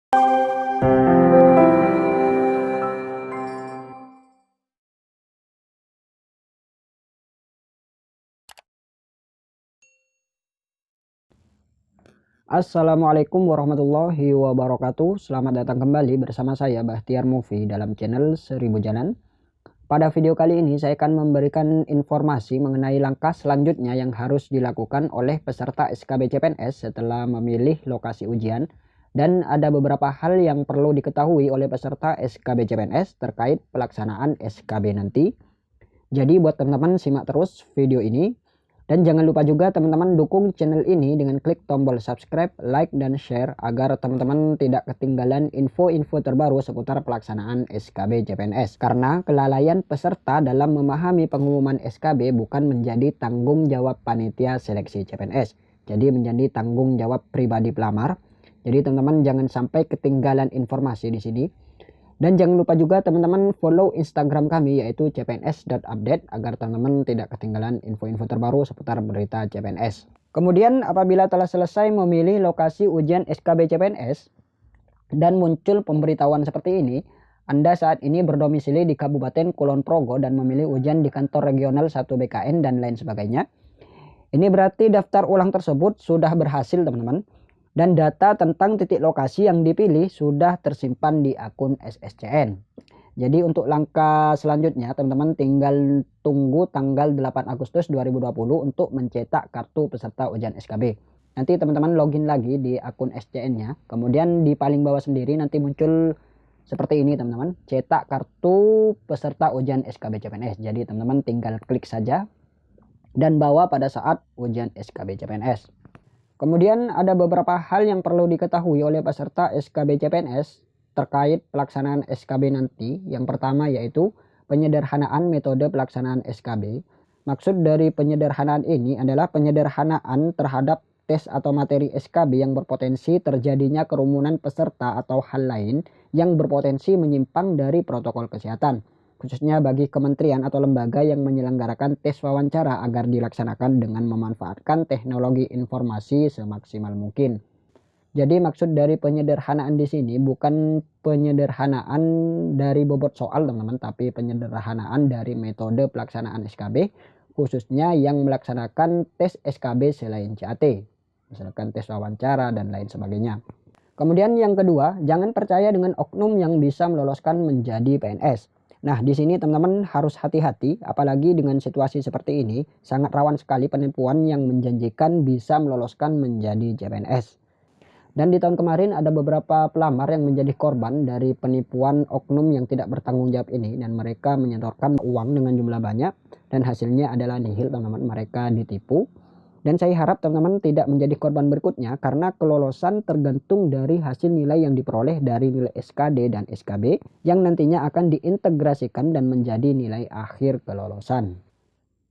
Assalamualaikum warahmatullahi wabarakatuh. Selamat datang kembali bersama saya Bahtiar Movie dalam channel 1000 Jalan. Pada video kali ini saya akan memberikan informasi mengenai langkah selanjutnya yang harus dilakukan oleh peserta SKB CPNS setelah memilih lokasi ujian, dan ada beberapa hal yang perlu diketahui oleh peserta SKB CPNS terkait pelaksanaan SKB nanti. Jadi buat teman-teman simak terus video ini. Dan jangan lupa juga teman-teman dukung channel ini dengan klik tombol subscribe, like, dan share agar teman-teman tidak ketinggalan info-info terbaru seputar pelaksanaan SKB CPNS. Karena kelalaian peserta dalam memahami pengumuman SKB bukan menjadi tanggung jawab panitia seleksi CPNS. Jadi menjadi tanggung jawab pribadi pelamar. Jadi teman-teman jangan sampai ketinggalan informasi di sini. Dan jangan lupa juga teman-teman follow Instagram kami yaitu cpns.update agar teman-teman tidak ketinggalan info-info terbaru seputar berita CPNS. Kemudian apabila telah selesai memilih lokasi ujian SKB CPNS dan muncul pemberitahuan seperti ini, Anda saat ini berdomisili di Kabupaten Kulon Progo dan memilih ujian di kantor regional 1 BKN dan lain sebagainya. Ini berarti daftar ulang tersebut sudah berhasil teman-teman. Dan data tentang titik lokasi yang dipilih sudah tersimpan di akun SSCN. Jadi untuk langkah selanjutnya teman-teman tinggal tunggu tanggal 8 Agustus 2020 untuk mencetak kartu peserta ujian SKB. Nanti teman-teman login lagi di akun SCN-nya. Kemudian di paling bawah sendiri nanti muncul seperti ini teman-teman. Cetak kartu peserta ujian SKB CPNS. Jadi teman-teman tinggal klik saja dan bawa pada saat ujian SKB CPNS. Kemudian ada beberapa hal yang perlu diketahui oleh peserta SKB CPNS terkait pelaksanaan SKB nanti. Yang pertama yaitu penyederhanaan metode pelaksanaan SKB. Maksud dari penyederhanaan ini adalah penyederhanaan terhadap tes atau materi SKB yang berpotensi terjadinya kerumunan peserta atau hal lain yang berpotensi menyimpang dari protokol kesehatan, khususnya bagi kementerian atau lembaga yang menyelenggarakan tes wawancara agar dilaksanakan dengan memanfaatkan teknologi informasi semaksimal mungkin. Jadi maksud dari penyederhanaan di sini bukan penyederhanaan dari bobot soal teman-teman, tapi penyederhanaan dari metode pelaksanaan SKB, khususnya yang melaksanakan tes SKB selain CAT, misalkan tes wawancara dan lain sebagainya. Kemudian yang kedua, jangan percaya dengan oknum yang bisa meloloskan menjadi PNS. Nah, di sini teman-teman harus hati-hati, apalagi dengan situasi seperti ini, sangat rawan sekali penipuan yang menjanjikan bisa meloloskan menjadi CPNS. Dan di tahun kemarin ada beberapa pelamar yang menjadi korban dari penipuan oknum yang tidak bertanggung jawab ini, dan mereka menyetorkan uang dengan jumlah banyak dan hasilnya adalah nihil teman-teman, mereka ditipu. Dan saya harap teman-teman tidak menjadi korban berikutnya karena kelolosan tergantung dari hasil nilai yang diperoleh dari nilai SKD dan SKB yang nantinya akan diintegrasikan dan menjadi nilai akhir kelolosan.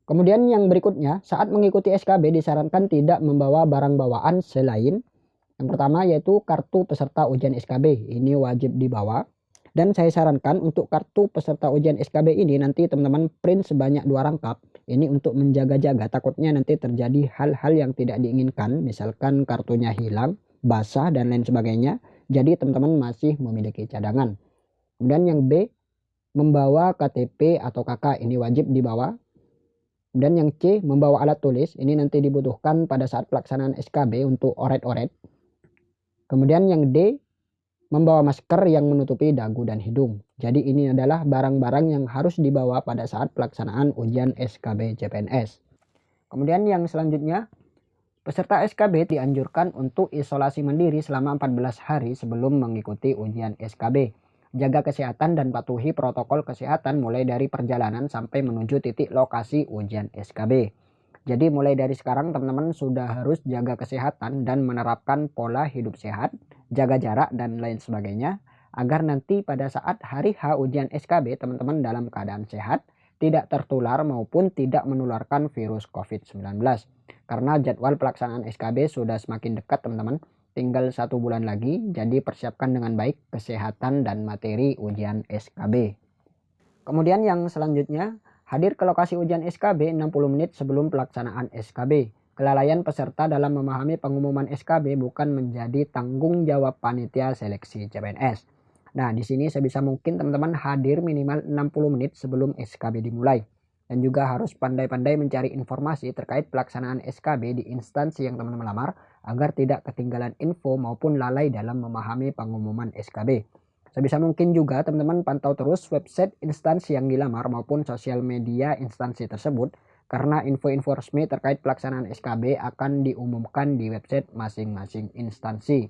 Kemudian yang berikutnya, saat mengikuti SKB disarankan tidak membawa barang bawaan selain yang pertama yaitu kartu peserta ujian SKB. Ini wajib dibawa. Dan saya sarankan untuk kartu peserta ujian SKB ini nanti teman-teman print sebanyak 2 rangkap. Ini untuk menjaga-jaga, takutnya nanti terjadi hal-hal yang tidak diinginkan. Misalkan kartunya hilang, basah, dan lain sebagainya. Jadi teman-teman masih memiliki cadangan. Kemudian yang B, membawa KTP atau KK. Ini wajib dibawa. Dan yang C, membawa alat tulis. Ini nanti dibutuhkan pada saat pelaksanaan SKB untuk oret-oret. Kemudian yang D, membawa masker yang menutupi dagu dan hidung. Jadi ini adalah barang-barang yang harus dibawa pada saat pelaksanaan ujian SKB CPNS. Kemudian yang selanjutnya, peserta SKB dianjurkan untuk isolasi mandiri selama 14 hari sebelum mengikuti ujian SKB. Jaga kesehatan dan patuhi protokol kesehatan mulai dari perjalanan sampai menuju titik lokasi ujian SKB. Jadi mulai dari sekarang teman-teman sudah harus jaga kesehatan dan menerapkan pola hidup sehat, jaga jarak dan lain sebagainya, agar nanti pada saat hari H ujian SKB teman-teman dalam keadaan sehat, tidak tertular maupun tidak menularkan virus COVID-19. Karena jadwal pelaksanaan SKB sudah semakin dekat teman-teman, tinggal 1 bulan lagi, jadi persiapkan dengan baik kesehatan dan materi ujian SKB. Kemudian yang selanjutnya, hadir ke lokasi ujian SKB 60 menit sebelum pelaksanaan SKB. Kelalaian peserta dalam memahami pengumuman SKB bukan menjadi tanggung jawab panitia seleksi CPNS. Nah, di sini sebisa mungkin teman-teman hadir minimal 60 menit sebelum SKB dimulai. Dan juga harus pandai-pandai mencari informasi terkait pelaksanaan SKB di instansi yang teman-teman lamar agar tidak ketinggalan info maupun lalai dalam memahami pengumuman SKB. Sebisa mungkin juga teman-teman pantau terus website instansi yang dilamar maupun sosial media instansi tersebut karena info-info resmi terkait pelaksanaan SKB akan diumumkan di website masing-masing instansi.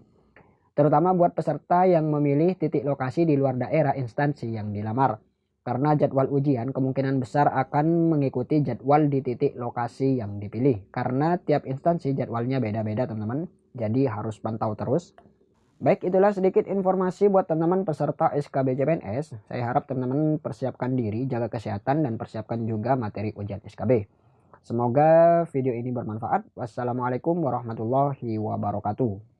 Terutama buat peserta yang memilih titik lokasi di luar daerah instansi yang dilamar. Karena jadwal ujian kemungkinan besar akan mengikuti jadwal di titik lokasi yang dipilih. Karena tiap instansi jadwalnya beda-beda teman-teman. Jadi harus pantau terus. Baik, itulah sedikit informasi buat teman-teman peserta SKB CPNS. Saya harap teman-teman persiapkan diri, jaga kesehatan, dan persiapkan juga materi ujian SKB. Semoga video ini bermanfaat. Wassalamualaikum warahmatullahi wabarakatuh.